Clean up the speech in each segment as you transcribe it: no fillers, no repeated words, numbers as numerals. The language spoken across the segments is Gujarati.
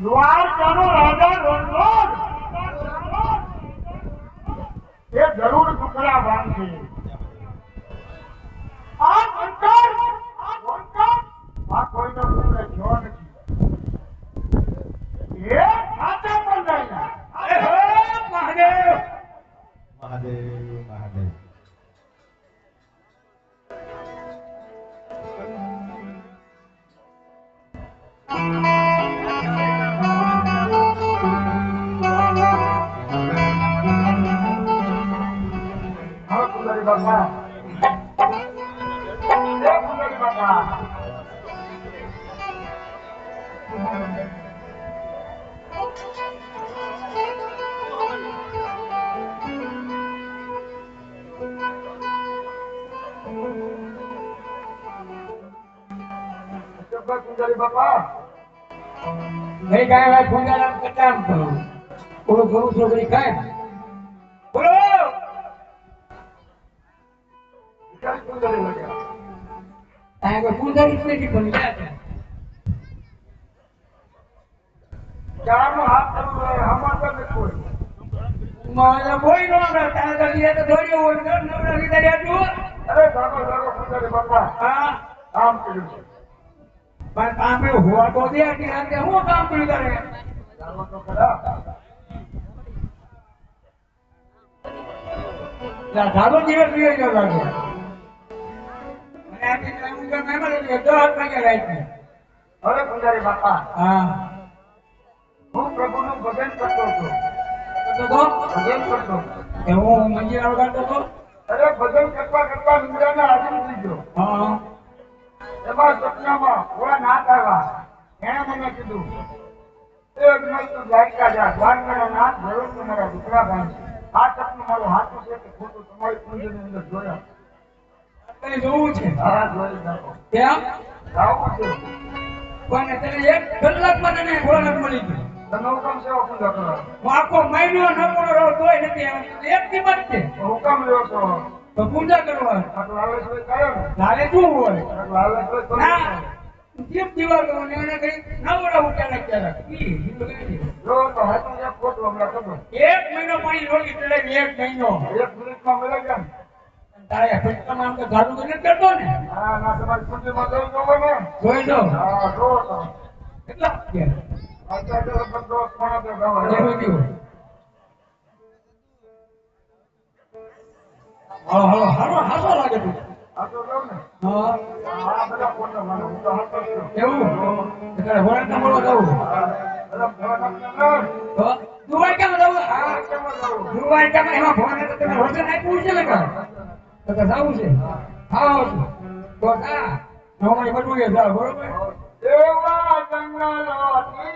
દ્વારકાનો રાજા રણછોડ એ જરૂર ટુકડા બાંધશે. આ સંકટ આ કોઈનો ટુકડે જો નથી. એ ખાતે બંધાય. અરે હે મહાદેવ મહાદેવ મહાદેવ. બાપા બાપા સુંદરી બાપા નહીં કાંઈ સુંદરા કટામ કરું પૂરું પૂરું છોકરી કાંઈ બોલો સુંદરી વગેરે કોઈ સુંદરી જ નથી પણ ચારનો હાથ કરવો હોય હમણાં તો કોઈ મારે કોઈ નો તારે તો લીધે તો દોડ્યો હોય તો નવરા લીધા રહ્યા અરે ધર્મ સુંદરી બાપા હા કામ કર્યું છે. પણ કામ એવું હોવા તો દે કે અંતે હું કામ કર્યું કરે ચાલો તો ખરા. ધારો દિવસ જોઈએ જો લાગે અને આજે હું તો મહેમાન એટલે 10 વાગે રાખ્યું. અરે સુંદરી બાપા હા હું પ્રભુનું ભજન કરતો છું. તો ભજન કરતો કે હું મંદિર આવગાડતો હતો. અરે ભજન કરતા કરતા નિંદ્રાને આધીન થઈ ગયો. હા એમાં સપનામાં થોડા નાથ આવ્યા. એણે મને કીધું એ અજમલ તું દ્વારકા જા. દ્વારકાના નાથ જરૂર તમારા દીકરા બાંધશે. આ સપનું મારું હાથું છે કે ખોટું તમારી કુંજની અંદર જોયા. તને જોવું છે હા જોઈ નાખો. કેમ જાવું છે. પણ તને 1 કલાકમાં તને ગોળક મળી ગયું. તમે હુકમ સેવા પૂજા કરો. હું આખો મહિનો નવરો રહું તોય નથી આવતું. એક કિંમત છે હુકમ લ્યો છો. તો પૂજા કરવા આટલું લાલચ હોય કાયમ. તારે શું હોય આટલું લાલચ હોય તો ના જીપ દીવા કરો ને એને કઈ નવરા ઉઠ્યા ક્યારેક જો તો હાથું એક ખોટું હમણાં ખબર. 1 મહિનો પાણી રોકી ચડાવી 1 મહિનો એક મિનિટમાં મળે કેમ? તારે ફટકામાં આમ તો જાદુ તો નથી કરતો ને હા ના તમારી કુંજીમાં જોઈ જોવો ને. જોઈ લો હા જો તો કેટલા રૂપિયા અત્યારે લગભગ 10 પોણા 10 ગવા. લેવું દીવું હા હા હારો હાસો લાગે તું આ તો લઉં ને. હા આ બધા ફોટો મને હું તો હાથ કરતો. એવું તારે હોળા મળવા જવું બધા ફોન આપને લે. તો દુવાઈ કેમ જવું હા કેમાં જાવું? દુવાઈ કેમ એમાં ફોન તો તમે વચન આપ્યું છે ને કા તો કે જાવું છે હા તો ના નોમાઈ બધું એ જાવ બરોબર દેવા જંગલો તી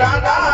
રાજા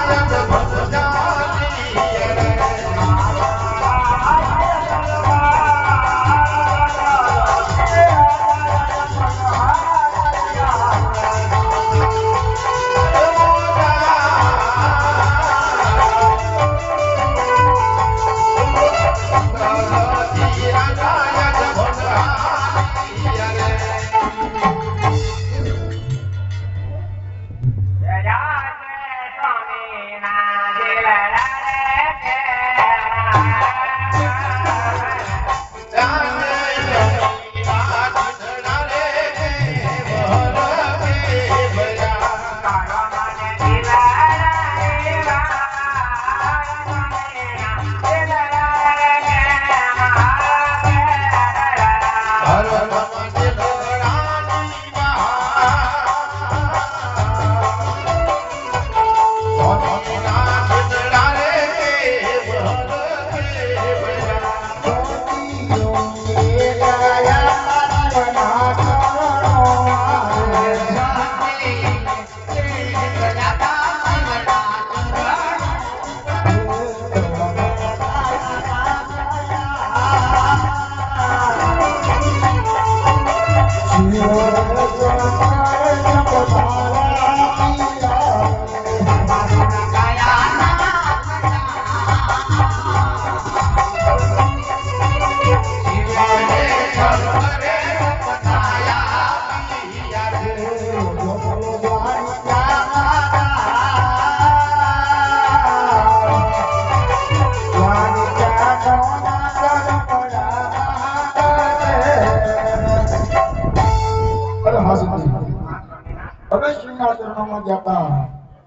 હવે શિવના ચરણોમાં જતા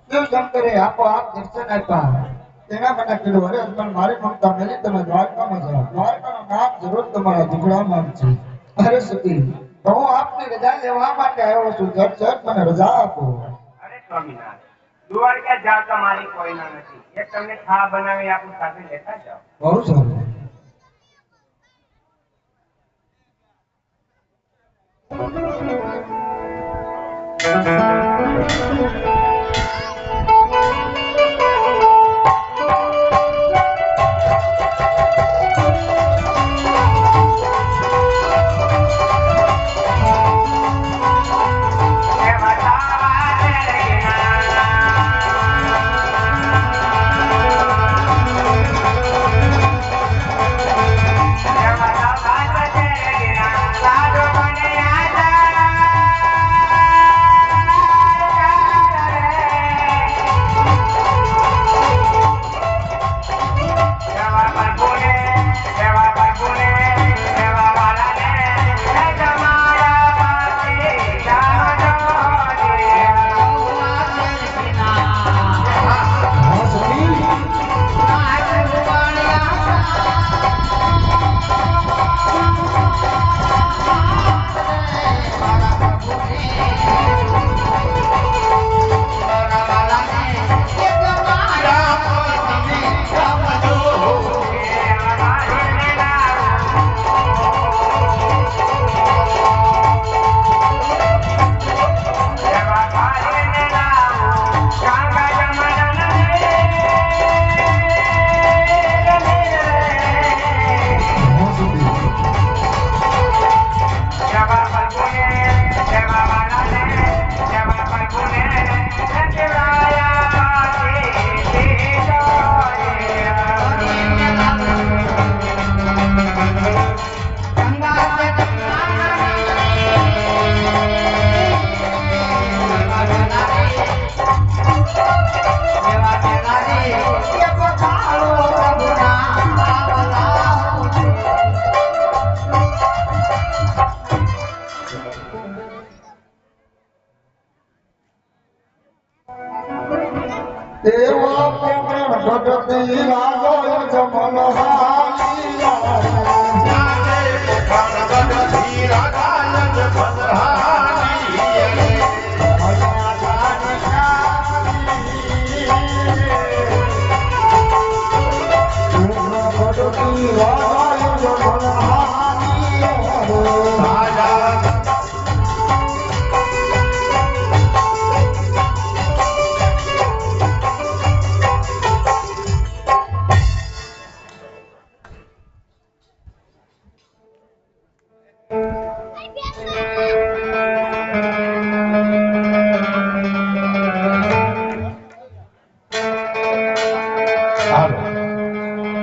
શિવ શંકરે આપોઆપ દર્શન આપ્યા. તેના મને કીધું, અરે હસબન્ડ, મારી મમતા મેલી તમે દ્વારકામાં જાઓ. દ્વારકાનું નામ જરૂર તમારા દીકરામાં છે. અરે સતી, તો હું આપની રજા લેવા માટે આવ્યો છું. ઝટ મને રજા આપો. અરે સ્વામિનારાયણ, દ્વારકા જાવ તો મારી કોઈ ના નથી. એ તમને ખા બનાવી આપું, સાથે લેતા જાઓ. બહુ સારું.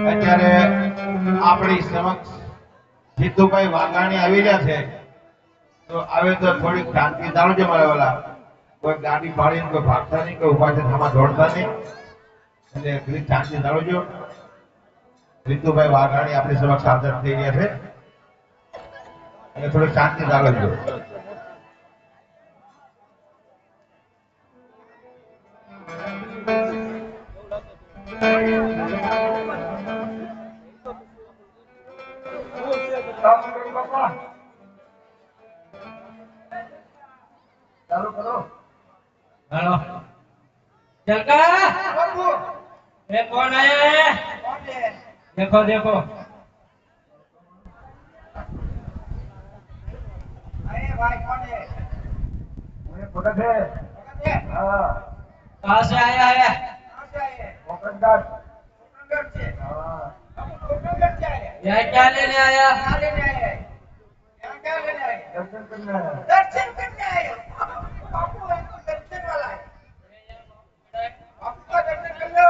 અત્યારે આપણી સમક્ષ જીતુભાઈ વાઘાણી આવી રહ્યા છે. તો આવે તો થોડીક શાંતિ જાણજો મારા વાલા. કોઈ ગાડી ફાડીને કોઈ ભાગતા નહીં, કોઈ ઉભા થઈને આમાં દોડતા નહીં. એટલે થોડીક શાંતિ જાણજો. જીતુભાઈ વાઘાણી આપણી સમક્ષ હાજર થઈ રહ્યા છે. અને થોડીક શાંતિ જાળવજો. ચાલુ કરો. हेलो चलका ये कौन आया है देखो देखो અરે ભાઈ કોણ છે? मुझे फोटो दे. हाँ. कहाँ से आया है કહાં સે આયે? कोकणदार. કોકણગઢ છે. हाँ. हम कोकणगढ़ से आए हैं। यह क्या लेने आया क्या लेने आए हैं? यहाँ क्या लेने आए हैं? दर्शन करना है. दर्शन करने आए हैं। बापू है तो दर्शन वाला है। बापू का दर्शन कर लो।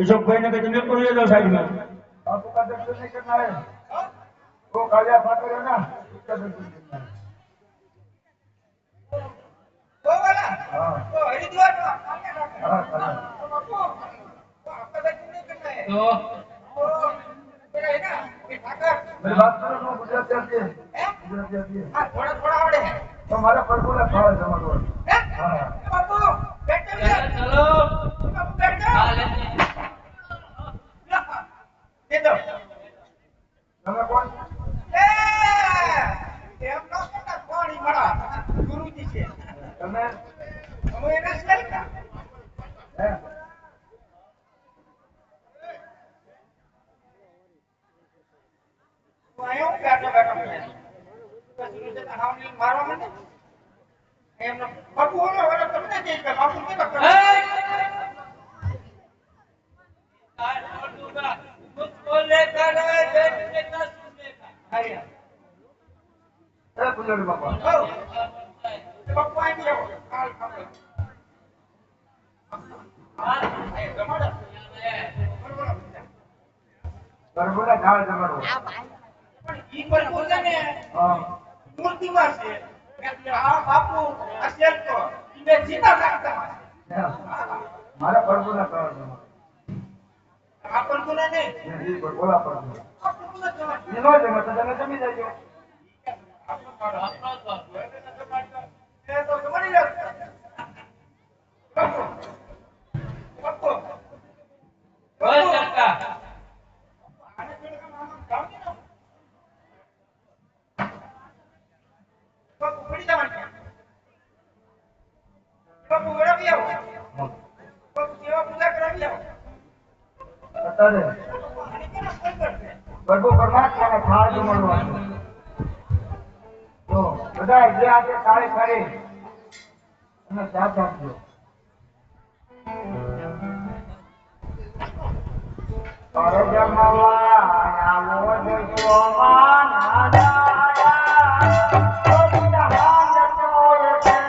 अशोक भाई ने कहा तुम्हें को ले लो साइड में बापू का दर्शन नहीं करना है. हाँ? वो कालिया फाटर है ना, उसका दर्शन करना है. वो वाला? हाँ. वो हरिद्वार का? कालिया घाट का? हाँ, कालिया. तो बापू, वो आपका दर्शन नहीं करना है। तो वो मेरा है ना, ये ठाकर। मेरी बात सुनो, वो गुजराती आती है. हैं? गुजराती आती है. हाँ, थोड़ा थोड़ा आवड़े है। तो हमारा परगोला खावा जमा दो. हैं? हाँ. તમે અમે એને શેરતા હે? તો આયો બેઠો બેઠો પછી તો હાવની મારવા મને એમનો બાપુ ઓલો ઓલો તમને કે બાપુ કે કરે मुझको लेकर बैठने का सुनने का आया એ પુજારી બાપા ओ बापू आई गयो काल काल आए जमाड़ा ગરબડા ઝાડ જમાડો પણ ઈ પર બોલે ને હા મૂર્તિમાં છે એટલે આ બાપુ આ શેર તો ઈને જીતા રાખતા મારા ગરબડા ઝાડ જમાડો આ પર બોલે ને એ બોલા પર આ પર બોલે જવા એનો જમા તો તમે જમી જાજો આપણો મારો આપણો તો એ તો જમાડી લે બાપુ બાપુ ઓય કાકા આને પેલા મામા ગાવ ને બાપુ પડી જવાનું બાપુ વળાવી આવો બાપુ કેવા પૂજા કરાવી આવો અત્યારે આને કેના કોઈ કરશે ગરબો પરમાત્માને ઝાડ જમાડવાનું તો બધા જે આજે કાળે કરી અને સાથ આપજો તારે જમવા આવો જો સોમાં ના જાયા તો બિહાર જતોય કે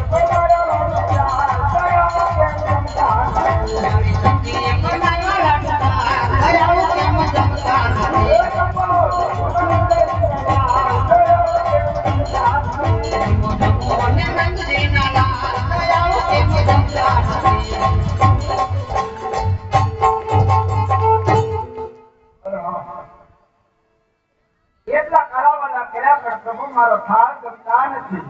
Thank you. અરે હા. એટલા કરાવવાના કર્યા પણ પ્રભુ મારો થાળ ગમતા નથી.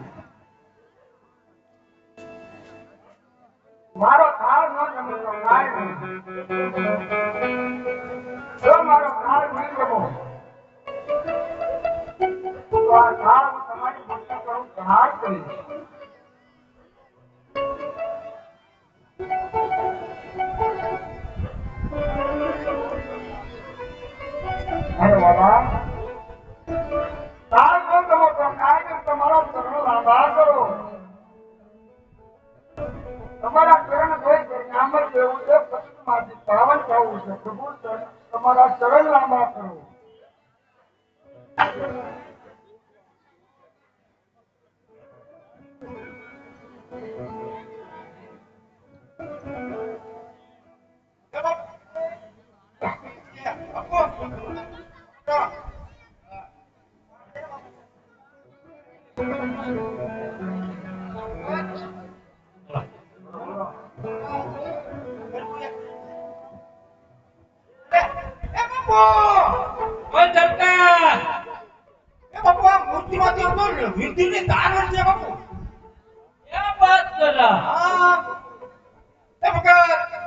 મારો થાળ ન ગમે તો કાંઈ નહીં. જો મારો થાળ નહીં ગમો તો આ થાળ હું તમારી ભક્તિ કરું પ્રહાર કરીશ. અરે બાબા, થાળ ન ગમો તો કાંઈ નહીં, તમારા ચરણો આભાર કરો. તમારા ચરણ ધોઈ નામર દેવું છે, પતિમાંથી પાવન થવું છે. પ્રભુ તમારા ચરણ લાંબા કરો.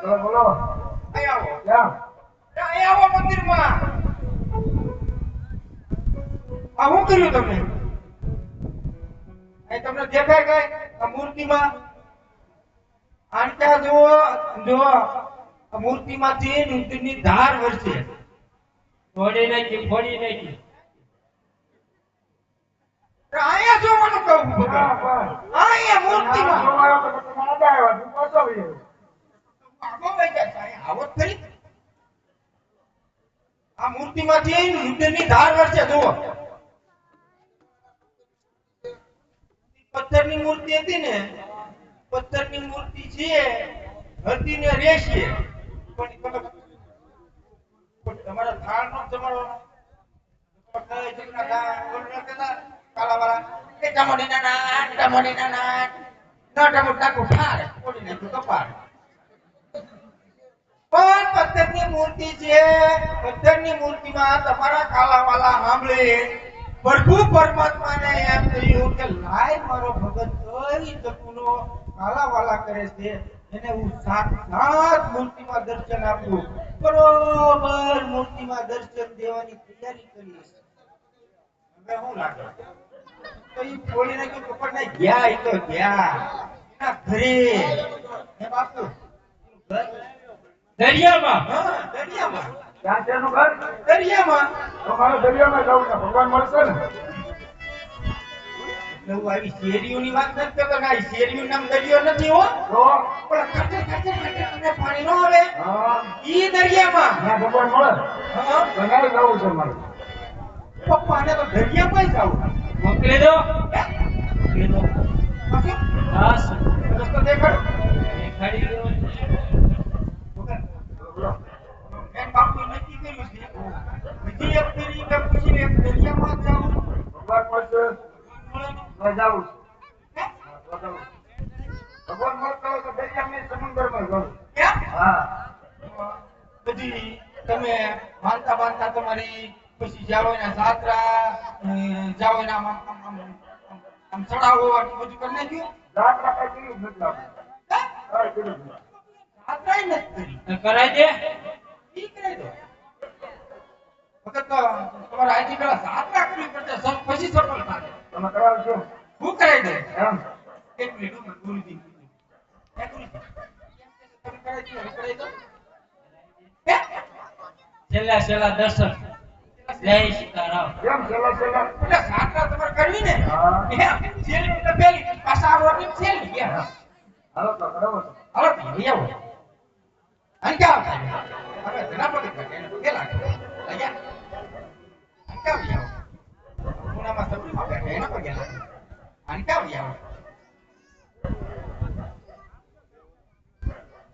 બોલો, બોલો. ક્યાં? શું કર્યું તમે? તમને દેખાય કઈ આ મૂર્તિમાં? આંટા જો મૂર્તિમાંથી નૂતનની ધાર વરસે. ફોડી નાખી. આયા જોવાનું કહું હા, ભગવાન. બસ. આયા મૂર્તિમાં તમારો તો તમે આડા આવ્યા, તું પાછો આવ્યો. આગો વઈ જાય. આયા આવો જ ખરી. આ મૂર્તિમાંથી નૂતનની ધાર વરસે. જુઓ, પથ્થરની મૂર્તિ હતી ને, પથ્થરની મૂર્તિ છે, હતી ને રહેશે. પણ તમારા થાળ નો જમાડવાનો. કાલાવાળા એ ટમોડીના નાટ, ટમોડીના નાટ, ન ટમોડ નાખું ઠાર, ઓડી નાખું કપાળ. પણ પથ્થરની મૂર્તિ છે, પથ્થરની મૂર્તિમાં તમારા કાલાવાળા સાંભળે પ્રભુ પરમાત્માને એમ કહ્યું કે લાય મારો ભગત કઈ જપુનો કાલાવાલા કરે છે, એને હું સાક્ષાત મૂર્તિમાં દર્શન આપું. બરોબર મૂર્તિમાં દર્શન દેવાની તૈયારી કરી. હવે શું લાગે? તો ઈ ફોડી નાખ્યું કપડ ને ગયા. ઈ તો ગયા એના ઘરે. હે બાપુ, ઘર દરિયામાં. હા દરિયામાં. ક્યાં છે એનું ઘર? દરિયામાં. તમારે દરિયામાં જવું છે, ભગવાન મળશે ને? હું આવી શેરીઓની વાત નથી કરતો. આ શેરીનું નામ દરિયો નથી હો. તો પણ ખચે ખચે ખચે અને પાણી નો આવે હા, ઈ દરિયામાં. ત્યાં ભગવાન મળે. હા તો ત્યાં જવું છે મારે. પપ્પાને તો દરિયામાં જાવ. મોકલી દો. પાછું બસ. રસ્તો દેખાડો. દેખાડી દો. બોલો. એન બાપુ નક્કી કર્યું છે. બીજી એક ફેરી કે પૂછીને એક દરિયામાં જ જાઉં. ભગવાન મળશે તો જવું છે. હે? હા, તો જવું. ભગવાન મળતા હોય તો દરિયામાં સમુદ્રમાં જવું. કેમ? હા. બધી તમે માનતા તમારી પછી જાઓ એના જાત્રા, જાઓ એના આમ ચડાવો બધું કરી નાખ્યું. જાત્રા કઈ કર્યું જ નથી આપણે. હે? કાંઈ કર્યું જ નથી. જાત્રાય નથી કરી. તો કરાઈ દે. ઈ કરી દો. વખત તો તમારે આથી પેલા જાત્રા કરવી પડશે, પછી સફળ થાય. તમે કરાવશો હું કરાઈ દે. એમ? એક મિનિટ હું ગુરુજી. હે ગુરુજી? તમે કરાઈ દો, હું કરાઈ દઉં. હે? છેલ્લા દર્શન. જય સીતારામ. કેમ છેલ્લા છેલ્લા? એટલે જાત્રા તમારે કરવી ને. હા. એમ. છેલ્લી એટલે પહેલી, પાછા આવવાની છેલ્લી. એમ. હાલો તો કરાવો છો. હાલો ભાઈ, આવો. અને ક્યાં આવતા? હવે ધના પડી પડે, એને પગે લાગે. અહીંયા. અને ક્યાં આવી આવો? ખૂણામાં સબ્જીમાં બેઠા, એના પગે લાગે. અને ક્યાં આવી આવો?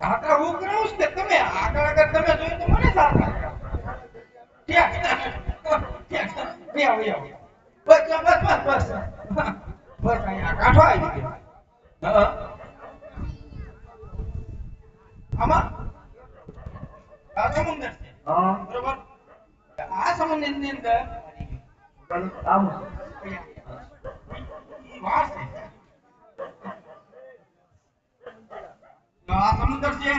જાત્રા હું કરાવું છું કે તમે આગળ તમે જોયું તો મને જાત્રા કરાવો. ઠીક. ઠીક. બે આવો. બસ અહીંયા કાઢો આવી ગયો. હા. આમાં આ સમુદ્ર છે હા બરોબર આ સમુદ્રની અંદર પેલું આમ ઈ વાસ છે તો આ સમુદ્ર છે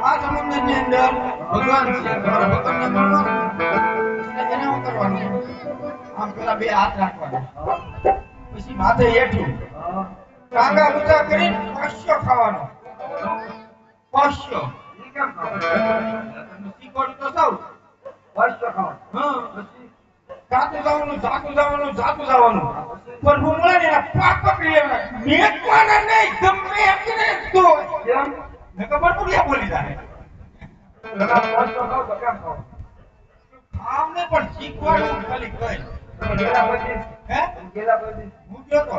આ સમુદ્રની અંદર ભગવાન છે તમારા ભગવાનને મળવાનું એને શું કરવાનું આમ પેલા બે હાથ રાખવાના પછી માથે હેઠું ટાંગા ઊંચા કરીને પશ્ય ખાવાનો પશ્ય ઈ કેમ ખાવ શીખવાડું તો સૌ વર્ષ ખાવ હા જાતું જવાનું પ્રભુ મળે ને એના પાક પકડી લેવાના મેકવાના નહીં ગમે એકને તો કેમ ને ખબર પડ્યા બોલી જાય પેલા વર્ષ ખાવ તો કેમ ખાવ આમને પણ શીખવાડું ખાલી કઈ ગેલા પછી હે ગેલા પછી હું ગયો તો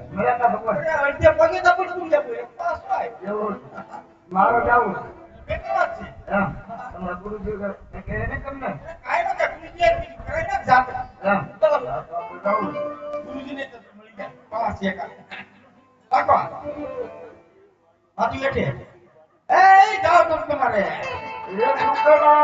મળ્યા તા ભગવાન અરે અડધે પગે તો પણ તું બોલે પાસ થાય એવું મારો જાવું બેકવા છે એમ તમારા ગુરુજી કહે ને તમને કાઈ ના ગુરુજી કરે ને જાત એમ ચલો આપણે જાવું ગુરુજીને તો મળી ગયા પાસ એક આકો આથી બેઠે એ જાઓ તમે તમારે એ છોકરા